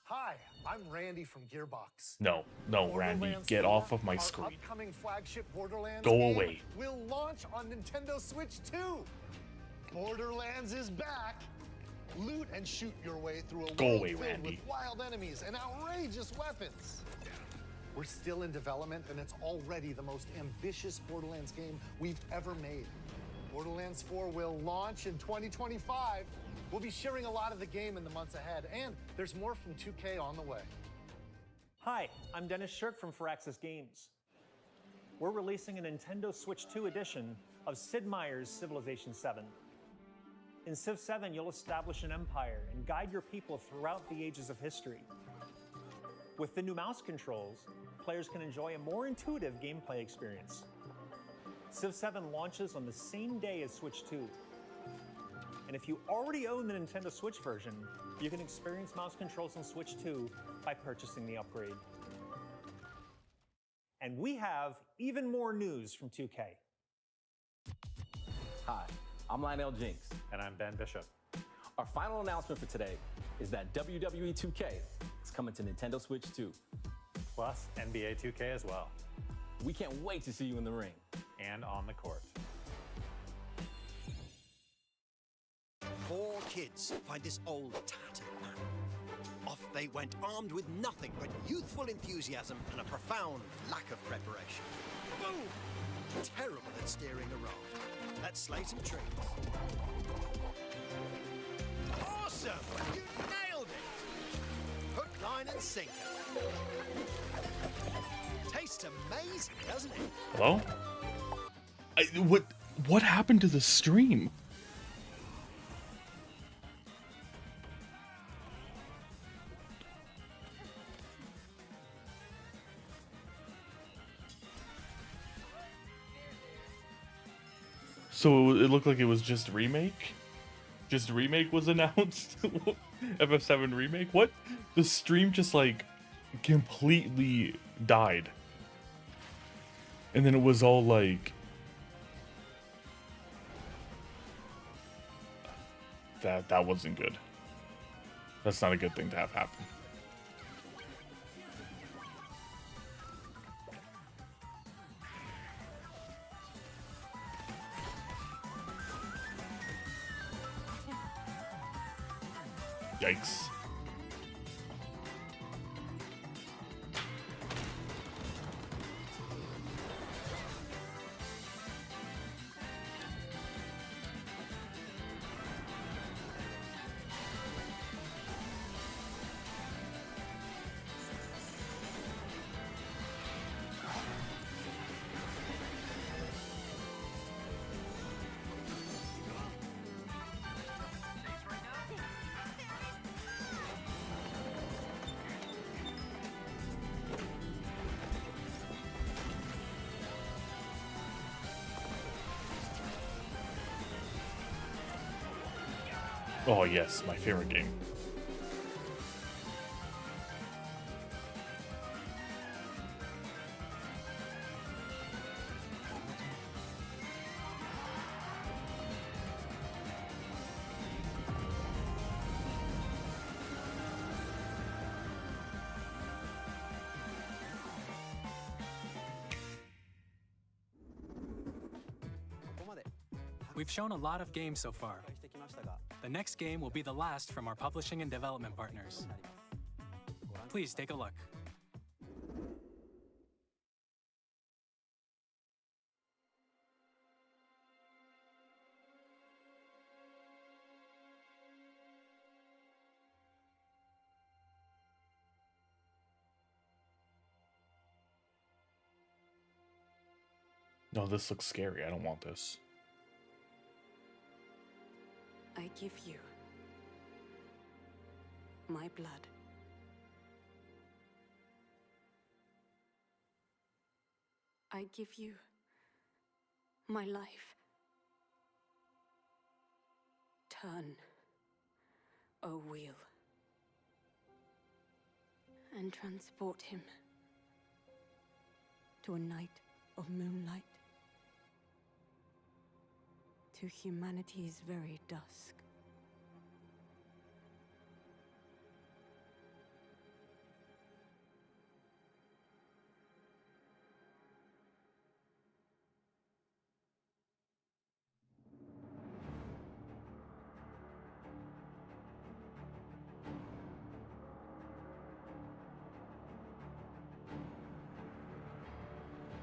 Hi, I'm Randy from Gearbox. No, Randy, get off of my screen. Upcoming flagship Borderlands Go game away. will launch on Nintendo Switch 2. Borderlands is back. Loot and shoot your way through a Go world away, filled Randy. with wild enemies and outrageous weapons. We're still in development, and it's already the most ambitious Borderlands game we've ever made. Borderlands 4 will launch in 2025. We'll be sharing a lot of the game in the months ahead, and there's more from 2K on the way. Hi, I'm Dennis Shirk from Firaxis Games. We're releasing a Nintendo Switch 2 edition of Sid Meier's Civilization 7. In Civ 7, you'll establish an empire and guide your people throughout the ages of history. With the new mouse controls, players can enjoy a more intuitive gameplay experience. Civ 7 launches on the same day as Switch 2. And if you already own the Nintendo Switch version, you can experience mouse controls on Switch 2 by purchasing the upgrade. And we have even more news from 2K. Hi, I'm Lionel Jinks. And I'm Ben Bishop. Our final announcement for today is that WWE 2K is coming to Nintendo Switch 2. Plus NBA 2K as well. We can't wait to see you in the ring. And on the court. 4 kids find this old tattered man. Off they went armed with nothing but youthful enthusiasm and a profound lack of preparation. Boom! Terrible at steering a raft. Let's slay some trees. Awesome! You nailed it! Hook, line, and sinker. Tastes amazing, doesn't it? Hello? What happened to the stream? So it looked like it was just remake? Just remake was announced? FF7 remake? What? The stream just like completely died. And then it was all like... That wasn't good. That's not a good thing to have happen. Yikes. Oh yes, my favorite game. We've shown a lot of games so far. The next game will be the last from our publishing and development partners. Please take a look. No, this looks scary. I don't want this. I give you my blood. I give you my life. Turn, O wheel, and transport him to a night of moonlight, to humanity's very dusk.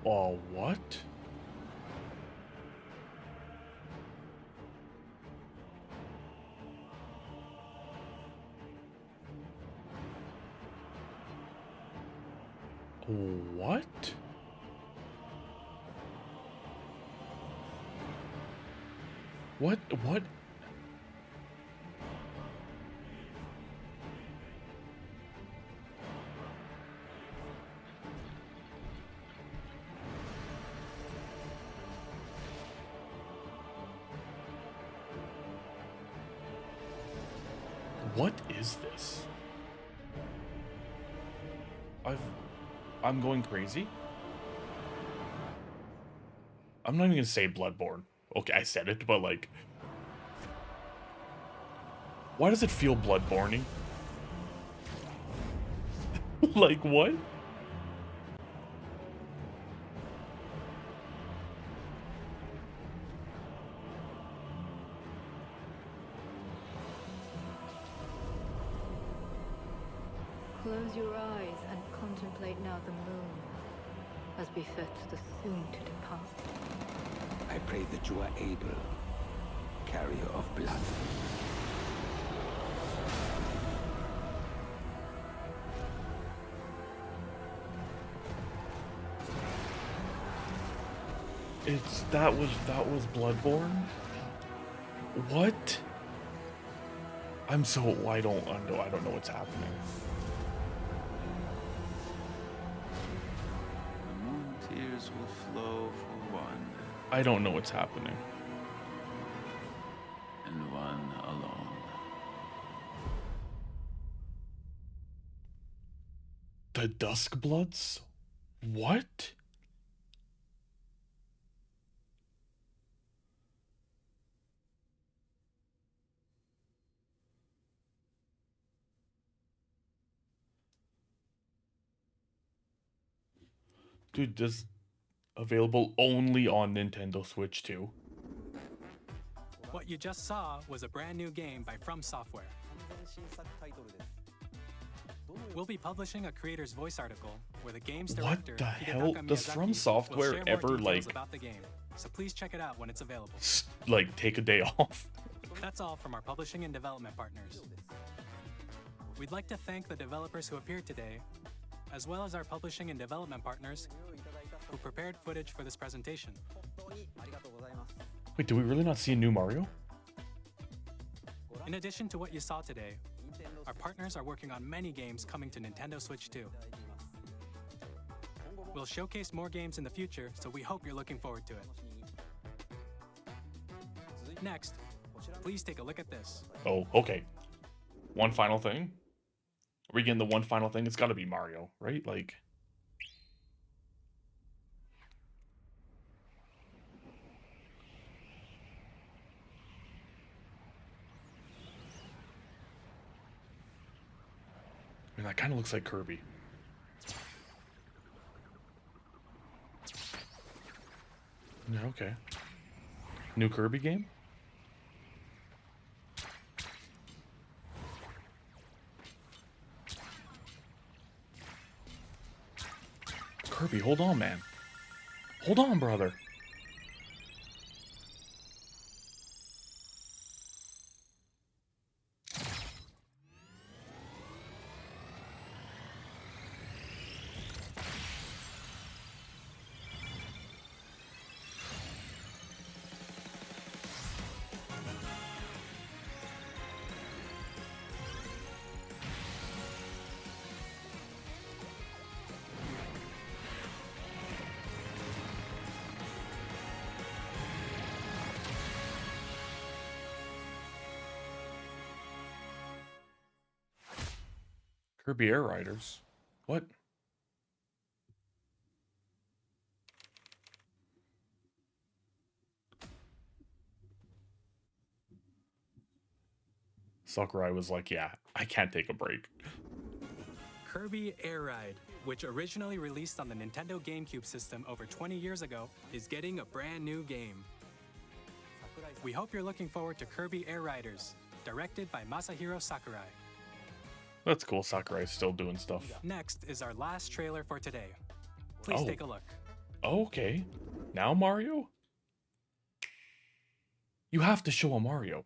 Oh, what? What? What? What is this? I'm going crazy. I'm not even gonna say Bloodborne. Okay, I said it, but like, why does it feel Bloodborne-y? Like, what? Close your eyes and contemplate now the moon, as befits the soon-to-depart. I pray that you are able, carrier of blood. That was Bloodborne? What? I don't know what's happening. The moon tears will flow for one. I don't know what's happening. And one alone. The DuskBloods? What? Dude, this available only on Nintendo Switch 2. What you just saw was a brand new game by From Software. We'll be publishing a creator's voice article where the game's director, What the hell? Hidetaka Does Miyazaki, From will Software share more ever, details like, about the game. So please check it out when it's available. like, take a day off? That's all from our publishing and development partners. We'd like to thank the developers who appeared today, as well as our publishing and development partners who prepared footage for this presentation. Wait, do we really not see a new Mario? In addition to what you saw today, our partners are working on many games coming to Nintendo Switch 2. We'll showcase more games in the future, so we hope you're looking forward to it. Next, please take a look at this. Oh, okay. One final thing? Are we getting the one final thing? It's gotta be Mario, right? Like... I mean, that kind of looks like Kirby. Yeah, okay. New Kirby game? Kirby, hold on, man. Hold on, brother. Kirby Air Riders. What? Sakurai was like, yeah, I can't take a break. Kirby Air Ride, which originally released on the Nintendo GameCube system over 20 years ago, is getting a brand new game. We hope you're looking forward to Kirby Air Riders, directed by Masahiro Sakurai. That's cool, Sakurai's still doing stuff. Next is our last trailer for today. Please take a look. Okay. Now Mario? You have to show a Mario.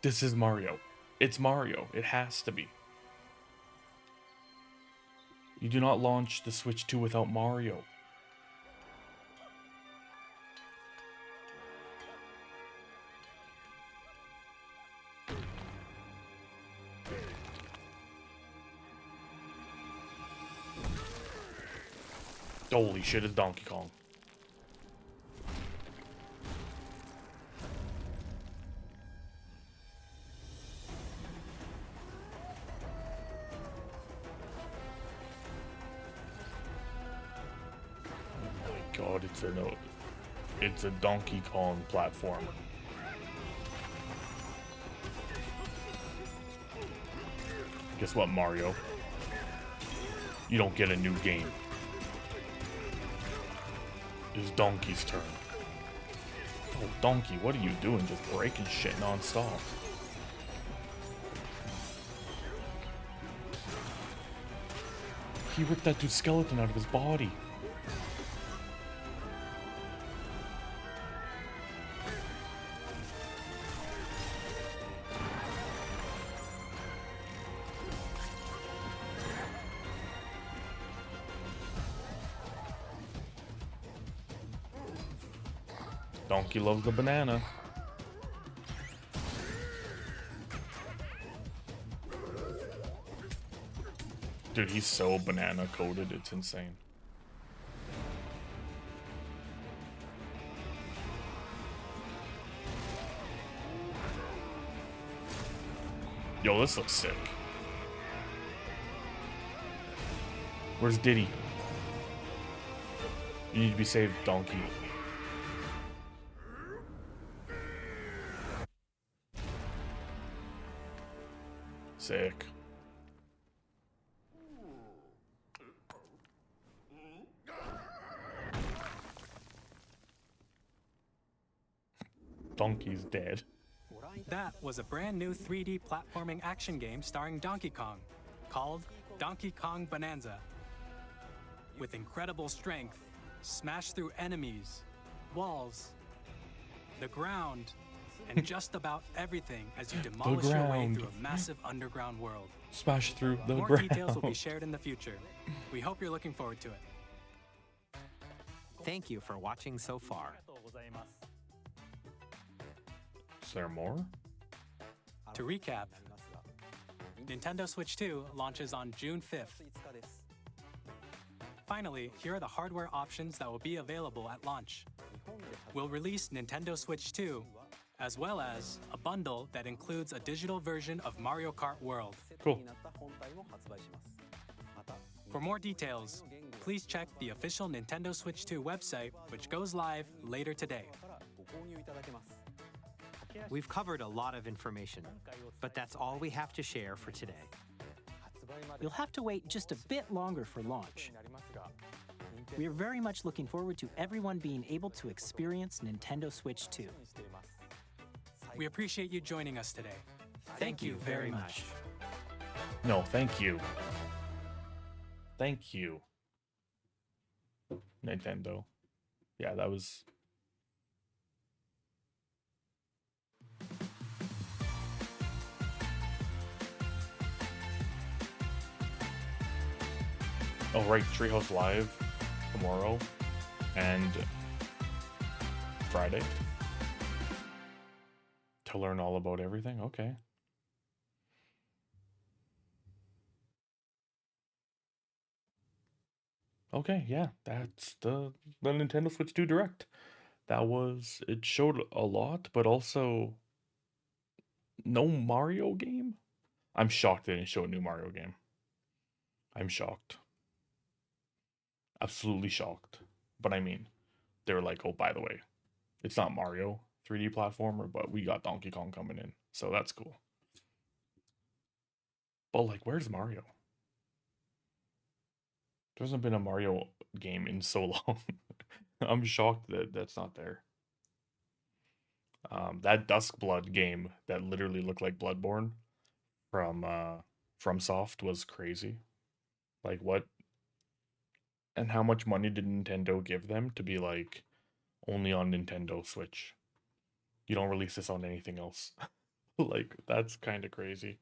This is Mario. It's Mario. It has to be. You do not launch the Switch 2 without Mario. Holy shit, it's Donkey Kong. Oh my god, it's a Donkey Kong platform. Guess what, Mario? You don't get a new game. It's Donkey's turn. Oh, Donkey, what are you doing? Just breaking shit non-stop. He ripped that dude's skeleton out of his body. Donkey loves the banana. Dude, he's so banana coated, it's insane. Yo, this looks sick. Where's Diddy? You need to be saved, Donkey. Sick. Donkey's dead. That was a brand new 3D platforming action game starring Donkey Kong, called Donkey Kong Bonanza. With incredible strength, smash through enemies, walls, the ground, and just about everything as you demolish your way through a massive underground world. Smash through the More ground. details will be shared in the future. We hope you're looking forward to it. Thank you for watching so far. Is there more? To recap, Nintendo Switch 2 launches on June 5th. Finally, here are the hardware options that will be available at launch. We'll release Nintendo Switch 2, as well as a bundle that includes a digital version of Mario Kart World. Cool. For more details, please check the official Nintendo Switch 2 website, which goes live later today. We've covered a lot of information, but that's all we have to share for today. You'll have to wait just a bit longer for launch. We are very much looking forward to everyone being able to experience Nintendo Switch 2. We appreciate you joining us today. Thank you very much. No, thank you. Thank you, Nintendo. Yeah, that was... Oh, right, Treehouse Live tomorrow and Friday to learn all about everything. Okay. Okay, yeah, that's the Nintendo Switch 2 Direct. It showed a lot, but also no Mario game? I'm shocked they didn't show a new Mario game. I'm shocked. Absolutely shocked. But I mean, they were like, oh, by the way, it's not Mario 3D platformer, but we got Donkey Kong coming in. So that's cool. But like, where's Mario? There hasn't been a Mario game in so long. I'm shocked that that's not there. That DuskBlood game that literally looked like Bloodborne from Soft was crazy. Like what? And how much money did Nintendo give them to be like only on Nintendo Switch? You don't release this on anything else. Like that's kind of crazy.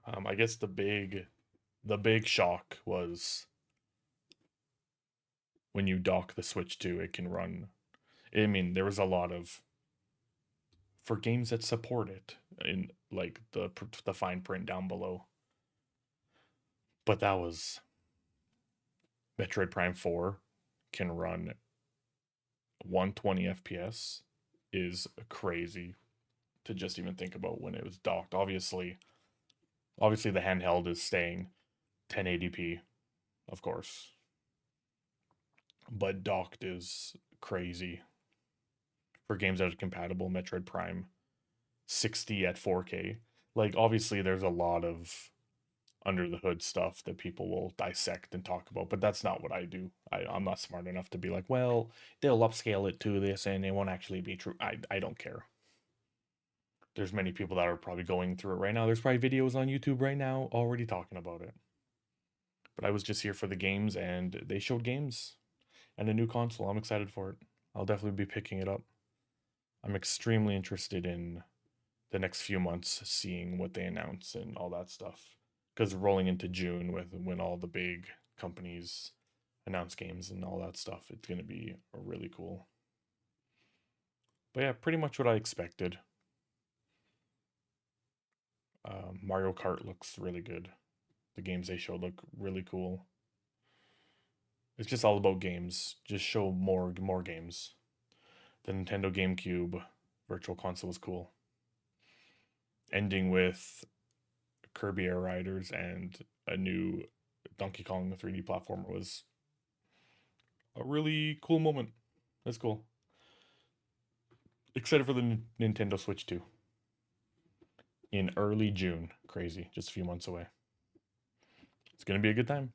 I guess the big shock was when you dock the Switch 2, it can run. I mean, there was a lot of for games that support it in like the fine print down below. But that was Metroid Prime 4 can run 120 FPS is crazy to just even think about when it was docked. Obviously the handheld is staying 1080p, of course. But docked is crazy. For games that are compatible, Metroid Prime 60 at 4K. Like obviously there's a lot of under the hood stuff that people will dissect and talk about, but that's not what I do. I'm not smart enough to be like, well, they'll upscale it to this and it won't actually be true. I don't care. There's many people that are probably going through it right now. There's probably videos on YouTube right now already talking about it. But I was just here for the games, and they showed games and a new console. I'm excited for it. I'll definitely be picking it up. I'm extremely interested in the next few months, seeing what they announce and all that stuff. Because rolling into June when all the big companies announce games and all that stuff, it's going to be really cool. But yeah, pretty much what I expected. Mario Kart looks really good. The games they showed look really cool. It's just all about games. Just show more games. The Nintendo GameCube Virtual Console was cool. Ending with Kirby Air Riders and a new Donkey Kong 3D platformer was a really cool moment. That's cool. Excited for the Nintendo Switch 2. In early June. Crazy. Just a few months away. It's going to be a good time.